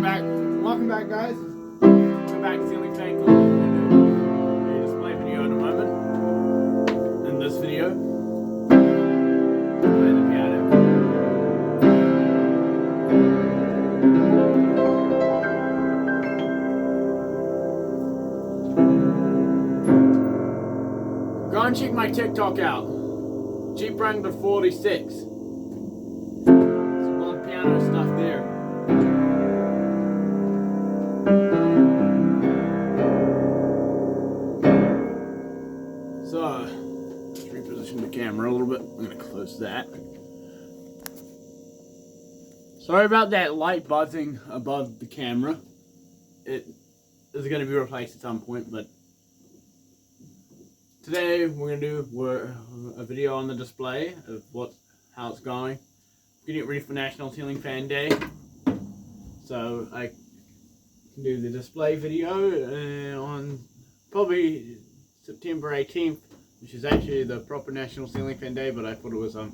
Welcome back, guys. We're back to Ceiling Fan Cool. We're going to do a display video in a moment. In this video, play the piano. Go and check my TikTok out. Jeep Wrangler 46. Some old piano stuff there. So, let's reposition the camera a little bit. I'm going to close that. Sorry about that light buzzing above the camera. It is going to be replaced at some point, but today we're going to do a video on the display of how it's going. Getting ready for National Ceiling Fan Day. So I can do the display video on probably September 18th, which is actually the proper National Ceiling Fan Day, but I thought it was on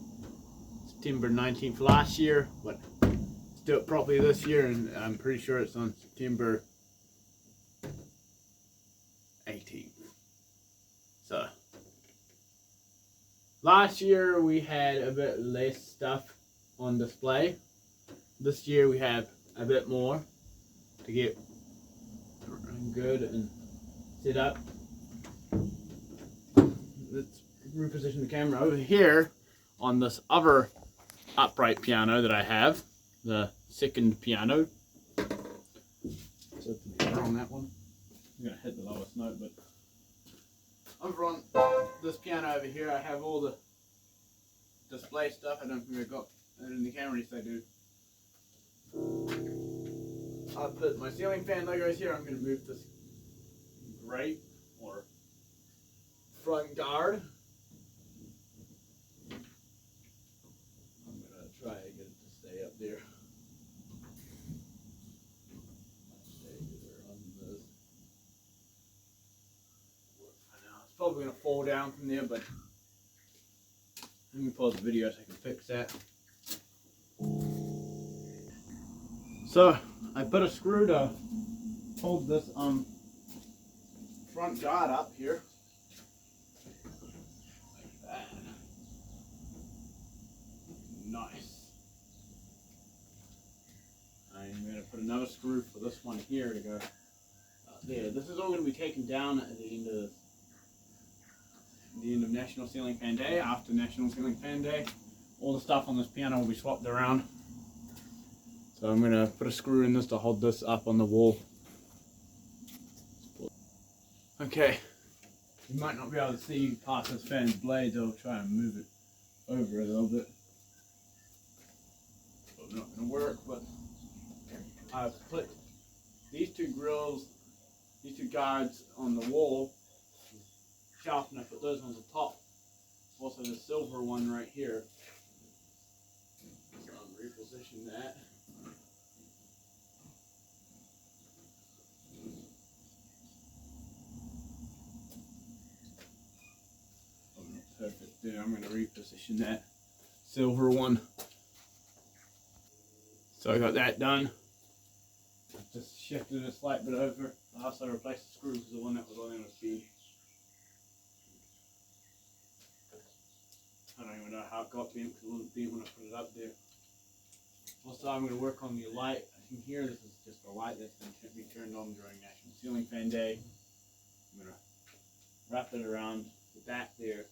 September 19th last year, but let's do it properly this year, and I'm pretty sure it's on September 18th. So, last year we had a bit less stuff on display. This year we have a bit more to get good and set up. Let's reposition the camera over here on this other upright piano that I have, the second piano. So on that one, I'm gonna hit the lowest note, but over on this piano over here, I have all the display stuff. I don't think I got it in the camera, yes I do. I'll put my ceiling fan logos here. I'm going to move this grate or front guard. I'm going to try to get it to stay up there. It's probably going to fall down from there, but let me pause the video so I can fix that. So I put a screw to hold this front guard up here, like that. Nice. I'm going to put another screw for this one here to go there. This is all going to be taken down at the end of National Ceiling Fan Day. After National Ceiling Fan Day, all the stuff on this piano will be swapped around. So I'm going to put a screw in this to hold this up on the wall. Okay, you might not be able to see past this fan's blades. I'll try and move it over a little bit. Probably not going to work, but I've put these two grills, these two guards on the wall shelf, and I put those ones on top. Also the silver one right here. So I'm reposition that. Perfect there. I'm going to reposition that silver one. So I got that done. Just shifted it a slight bit over. I also replaced the screw because the one that was on there was big. I don't even know how it got bent because it wasn't bent when I put it up there. Also, I'm going to work on the light. I can hear this is just a light that's going to be turned on during National Ceiling Fan Day. I'm going to wrap it around the back there.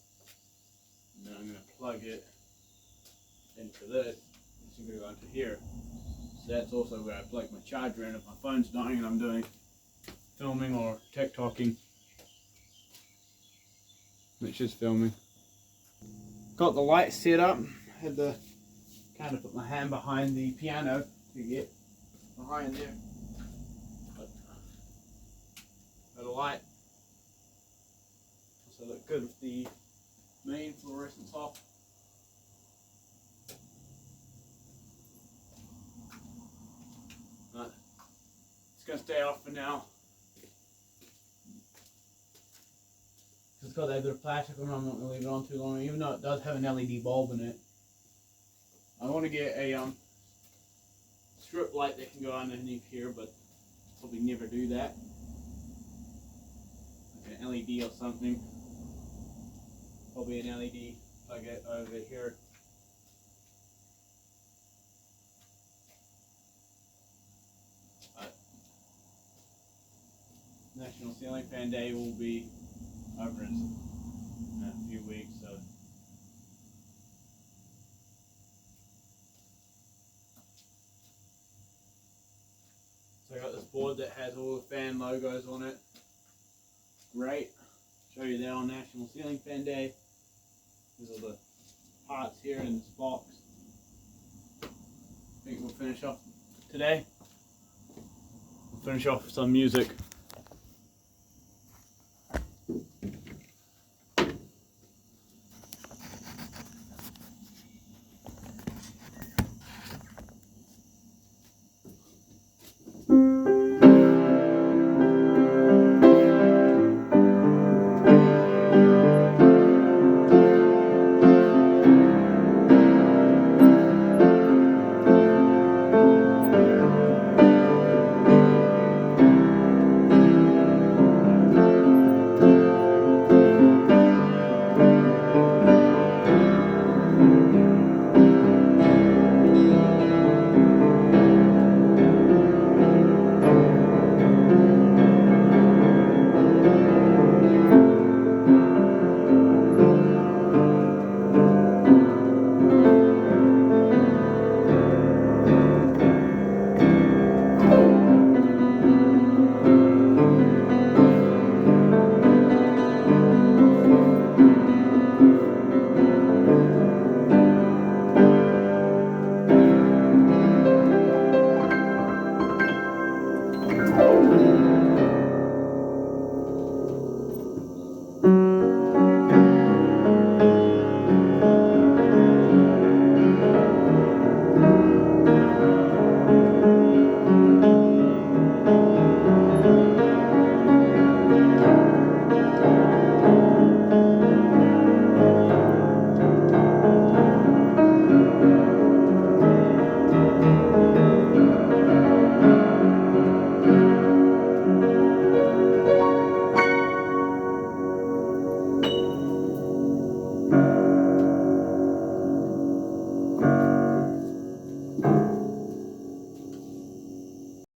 And then I'm going to plug it into this. It's going to go into here. So that's also where I plug my charger in if my phone's dying and I'm doing filming or TikToking. Which is filming. Got the light set up. Had to kind of put my hand behind the piano to get behind there. Got a light. Also look good with the main fluorescence off. But it's going to stay off for now. It's got that bit of plastic on it. I'm not going to leave it on too long, even though it does have an LED bulb in it. I want to get a strip light that can go underneath here, but probably never do that. Like an LED or something. Probably an LED plug it over here. But National Ceiling Fan Day will be over in a few weeks, so. So I got this board that has all the fan logos on it. Great. Show you there on National Ceiling Fan Day. These are the parts here in this box. I think we'll finish off today. We'll finish off with some music.